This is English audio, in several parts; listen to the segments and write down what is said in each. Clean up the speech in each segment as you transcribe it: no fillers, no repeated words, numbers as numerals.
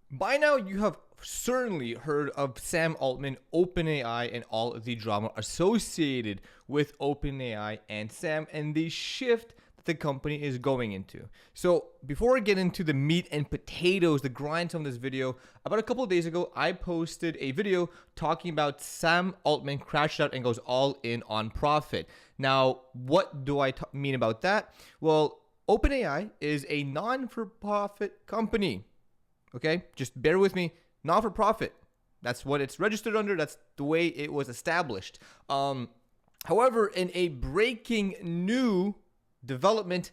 By now, you have certainly heard of Sam Altman, OpenAI, and all of the drama associated with OpenAI and Sam and the shift that the company is going into. So, before I get into the meat and potatoes, the grinds of this video, about a couple of days ago, I posted a video talking about Sam Altman crashed out and goes all in on profit. Now, what do I mean about that? Well, OpenAI is a non-for-profit company. Okay, just bear with me. Not for profit. That's what it's registered under. That's the way it was established. However, in a breaking new development,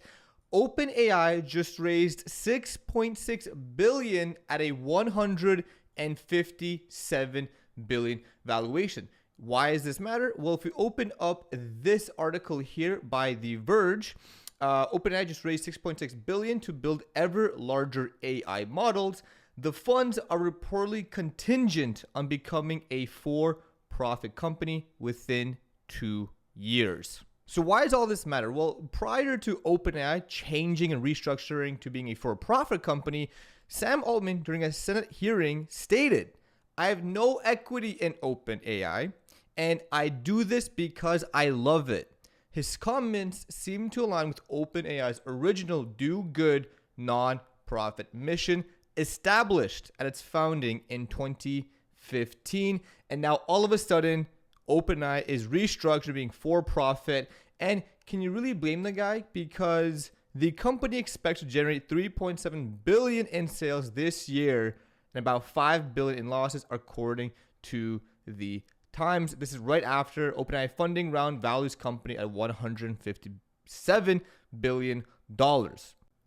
OpenAI just raised 6.6 billion at a 157 billion valuation. Why does this matter? Well, if we open up this article here by The Verge, OpenAI just raised 6.6 billion to build ever larger AI models. The funds are reportedly contingent on becoming a for-profit company within 2 years. So why does all this matter? Well, prior to OpenAI changing and restructuring to being a for-profit company, Sam Altman, during a Senate hearing, stated, "I have no equity in OpenAI, and I do this because I love it." His comments seem to align with OpenAI's original do-good non-profit mission established at its founding in 2015. And now all of a sudden, OpenAI is restructured being for-profit. And can you really blame the guy? Because the company expects to generate 3.7 billion in sales this year and about 5 billion in losses according to the Times. This is right after OpenAI funding round values company at $157 billion.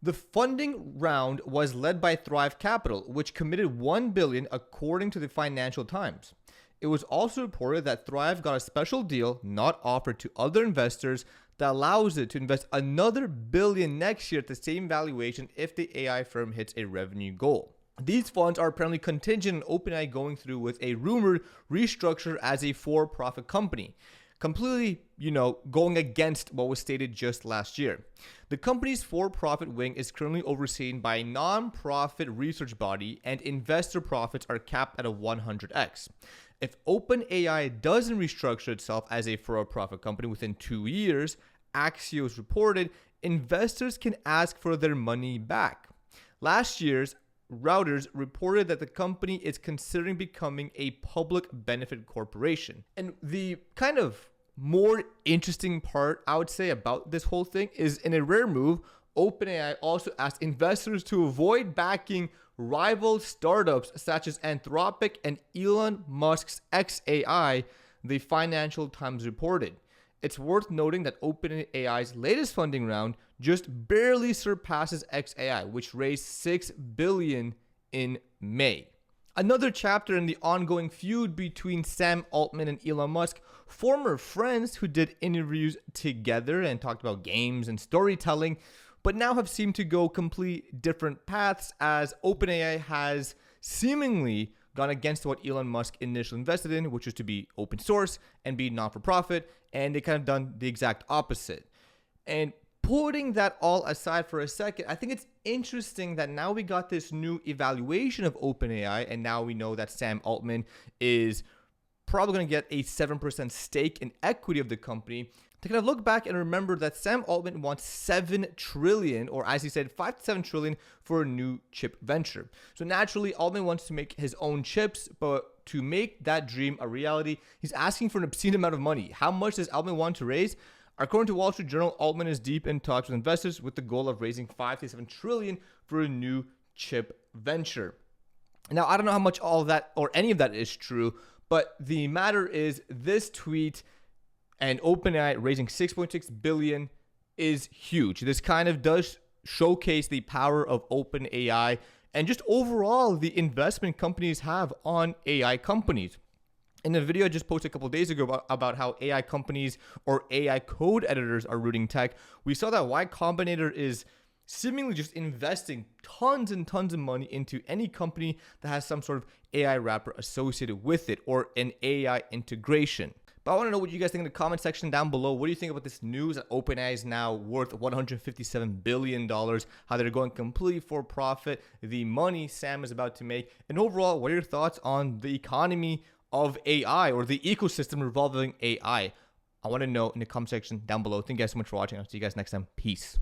The funding round was led by Thrive Capital, which committed $1 billion according to the Financial Times. It was also reported that Thrive got a special deal not offered to other investors that allows it to invest another $1 billion next year at the same valuation if the AI firm hits a revenue goal. These funds are apparently contingent on OpenAI going through with a rumored restructure as a for-profit company, completely, going against what was stated just last year. The company's for-profit wing is currently overseen by a non-profit research body, and investor profits are capped at a 100x. If OpenAI doesn't restructure itself as a for-profit company within 2 years, Axios reported, investors can ask for their money back. Last year's Reuters reported that the company is considering becoming a public benefit corporation. And the kind of more interesting part, I would say, about this whole thing is, in a rare move, OpenAI also asked investors to avoid backing rival startups such as Anthropic and Elon Musk's xAI, the Financial Times reported. It's worth noting that OpenAI's latest funding round just barely surpasses xAI, which raised $6 billion in May. Another chapter in the ongoing feud between Sam Altman and Elon Musk, former friends who did interviews together and talked about games and storytelling, but now have seemed to go completely different paths as OpenAI has seemingly gone against what Elon Musk initially invested in, which was to be open source and be not-for-profit, and they kind of done the exact opposite. And putting that all aside for a second, I think it's interesting that now we got this new evaluation of OpenAI, and now we know that Sam Altman is probably going to get a 7% stake in equity of the company. To kind of look back and remember that Sam Altman wants 7 trillion, or as he said, 5 to 7 trillion for a new chip venture. So naturally, Altman wants to make his own chips, but to make that dream a reality, he's asking for an obscene amount of money. How much does Altman want to raise? According to Wall Street Journal, Altman is deep in talks with investors with the goal of raising 5 to 7 trillion for a new chip venture. Now, I don't know how much all of that or any of that is true, but the matter is this tweet and OpenAI raising 6.6 billion is huge. This kind of does showcase the power of OpenAI and just overall the investment companies have on AI companies. In a video I just posted a couple of days ago about how AI companies or AI code editors are rooting tech, we saw that Y Combinator is seemingly just investing tons and tons of money into any company that has some sort of AI wrapper associated with it or an AI integration. But I want to know what you guys think in the comment section down below. What do you think about this news that OpenAI is now worth $157 billion, how they're going completely for profit, the money Sam is about to make, and overall, what are your thoughts on the economy of AI or the ecosystem revolving AI? I want to know in the comment section down below. Thank you guys so much for watching. I'll see you guys next time. Peace.